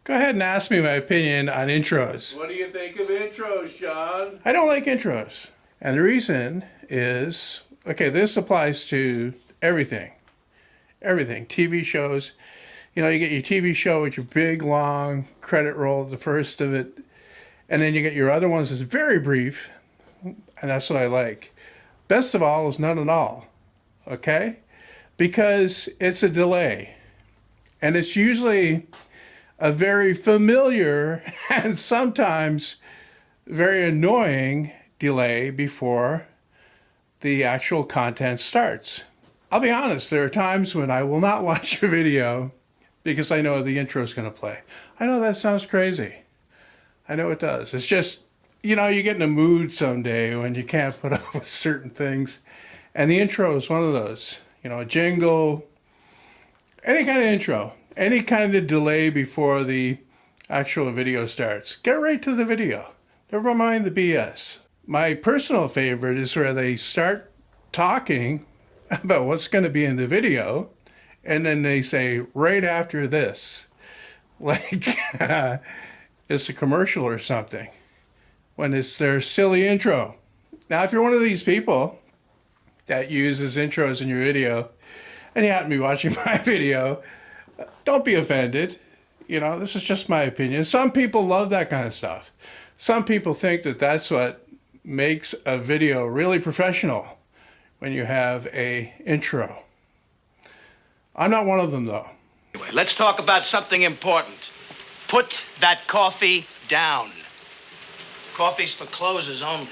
Go ahead and ask me my opinion on intros. What do you think of intros, John? I don't like intros. And the reason is, okay, this applies to everything. Everything. TV shows. You know, you get your TV show with your big, long credit roll, the first of it. And then you get your other ones that's very brief. And that's what I like. Best of all is none at all. Okay? Because it's a delay. And it's usually a very familiar and sometimes very annoying delay before the actual content starts. I'll be honest, there are times when I will not watch a video because I know the intro is going to play. I know that sounds crazy. I know it does. It's just, you know, you get in a mood someday when you can't put up with certain things. And the intro is one of those. You know, a jingle, any kind of intro, any kind of delay before the actual video starts. Get right to the video. Never mind the BS. My personal favorite is where they start talking about what's going to be in the video, and then they say, right after this, like it's a commercial or something, when it's their silly intro. Now, if you're one of these people that uses intros in your video, and you happen to be watching my video, don't be offended. You know, this is just my opinion. Some people love that kind of stuff. Some people think that that's what makes a video really professional, when you have a intro. I'm not one of them, though. Anyway, let's talk about something important. Put that coffee down. Coffee's for closers only.